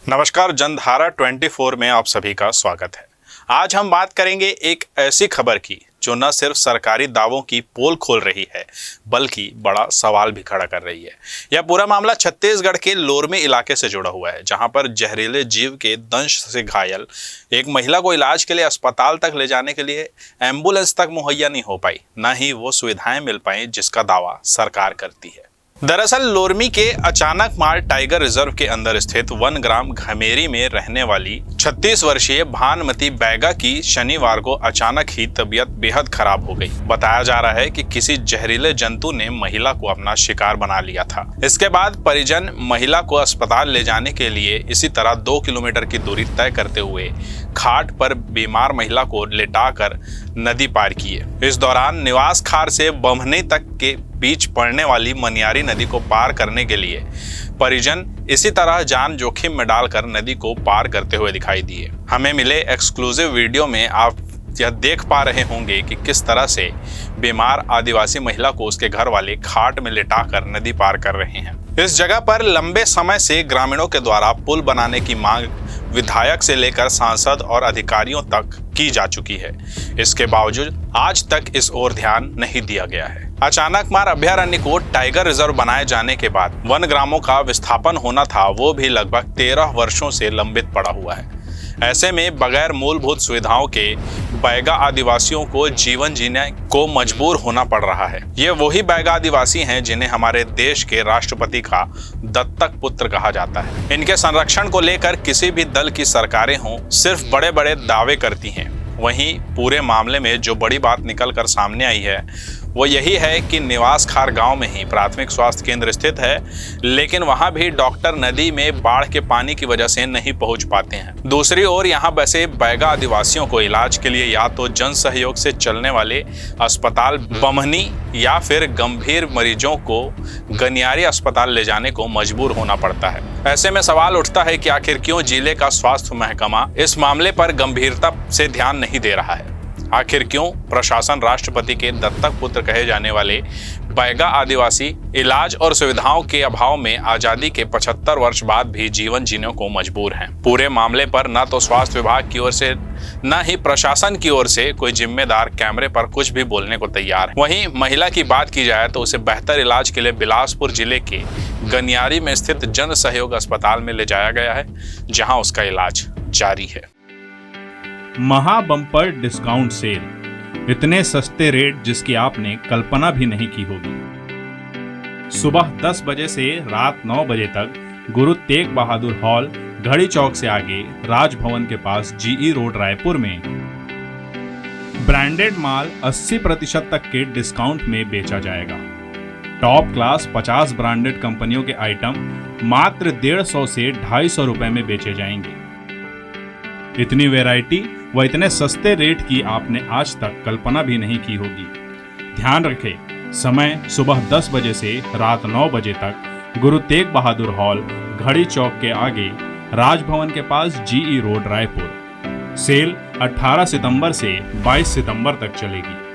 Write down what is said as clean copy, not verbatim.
नमस्कार, जनधारा 24 में आप सभी का स्वागत है। आज हम बात करेंगे एक ऐसी खबर की जो न सिर्फ सरकारी दावों की पोल खोल रही है बल्कि बड़ा सवाल भी खड़ा कर रही है। यह पूरा मामला छत्तीसगढ़ के लोरमी इलाके से जुड़ा हुआ है, जहां पर जहरीले जीव के दंश से घायल एक महिला को इलाज के लिए अस्पताल तक ले जाने के लिए एम्बुलेंस तक मुहैया नहीं हो पाई, न ही वो सुविधाएं मिल पाई जिसका दावा सरकार करती है। दरअसल लोरमी के अचानक मार टाइगर रिजर्व के अंदर स्थित वनग्राम घमेरी में रहने वाली 36 वर्षीय भानुमती बैगा की शनिवार को अचानक ही तबीयत बेहद खराब हो गई। बताया जा रहा है कि किसी जहरीले जंतु ने महिला को अपना शिकार बना लिया था। इसके बाद परिजन महिला को अस्पताल ले जाने के लिए इसी तरह 2 किलोमीटर की दूरी तय करते हुए घाट पर बीमार महिला को लेटाकर नदी पार किए। इस दौरान निवास खार से बम्हनी तक के बीच पड़ने वाली मनियारी नदी को पार करने के लिए परिजन इसी तरह जान जोखिम में डालकर नदी को पार करते हुए दिखाई दिए। हमें मिले एक्सक्लूसिव वीडियो में आप यह देख पा रहे होंगे कि किस तरह से बीमार आदिवासी महिला को उसके घर वाले घाट में लिटाकर नदी पार कर रहे हैं। इस जगह पर लंबे समय से ग्रामीणों के द्वारा पुल बनाने की मांग विधायक से लेकर सांसद और अधिकारियों तक की जा चुकी है। इसके बावजूद आज तक इस ओर ध्यान नहीं दिया गया है। अचानक मार अभयारण्य को टाइगर रिजर्व बनाए जाने के बाद वन ग्रामों का विस्थापन होना था, वो भी लगभग 13 वर्षों से लंबित पड़ा हुआ है। ऐसे में बगैर मूलभूत सुविधाओं के बैगा आदिवासियों को जीवन जीने को मजबूर होना पड़ रहा है। ये वही बैगा आदिवासी हैं जिन्हें हमारे देश के राष्ट्रपति का दत्तक पुत्र कहा जाता है। इनके संरक्षण को लेकर किसी भी दल की सरकारें हों, सिर्फ बड़े बड़े दावे करती हैं। वहीं पूरे मामले में जो बड़ी बात निकल कर सामने आई है वो यही है कि निवास खार गांव में ही प्राथमिक स्वास्थ्य केंद्र स्थित है, लेकिन वहां भी डॉक्टर नदी में बाढ़ के पानी की वजह से नहीं पहुंच पाते हैं। दूसरी ओर यहां बसे बैगा आदिवासियों को इलाज के लिए या तो जन सहयोग से चलने वाले अस्पताल बम्हनी या फिर गंभीर मरीजों को गनियारी अस्पताल ले जाने को मजबूर होना पड़ता है। ऐसे में सवाल उठता है कि आखिर क्यों जिले का स्वास्थ्य महकमा इस मामले पर गंभीरता से ध्यान नहीं दे रहा है। आखिर क्यों प्रशासन राष्ट्रपति के दत्तक पुत्र कहे जाने वाले बैगा आदिवासी इलाज और सुविधाओं के अभाव में आजादी के 75 वर्ष बाद भी जीवन जीने को मजबूर हैं। पूरे मामले पर न तो स्वास्थ्य विभाग की ओर से न ही प्रशासन की ओर से कोई जिम्मेदार कैमरे पर कुछ भी बोलने को तैयार है। वहीं महिला की बात की जाए तो उसे बेहतर इलाज के लिए बिलासपुर जिले के गनियारी में स्थित जन सहयोग अस्पताल में ले जाया गया है, जहाँ उसका इलाज जारी है। महा बम्पर डिस्काउंट सेल, इतने सस्ते रेट जिसकी आपने कल्पना भी नहीं की होगी। सुबह 10 बजे से रात 9 बजे तक गुरु तेग बहादुर हॉल, घड़ी चौक से आगे, राजभवन के पास, जीई रोड, रायपुर में ब्रांडेड माल 80% तक के डिस्काउंट में बेचा जाएगा। टॉप क्लास 50 ब्रांडेड कंपनियों के आइटम मात्र 150 से 250 रुपए में बेचे जाएंगे। इतनी वैरायटी व इतने सस्ते रेट की आपने आज तक कल्पना भी नहीं की होगी। ध्यान रखें, समय सुबह 10 बजे से रात 9 बजे तक, गुरु तेग बहादुर हॉल, घड़ी चौक के आगे, राजभवन के पास, जीई रोड, रायपुर। सेल 18 सितंबर से 22 सितंबर तक चलेगी।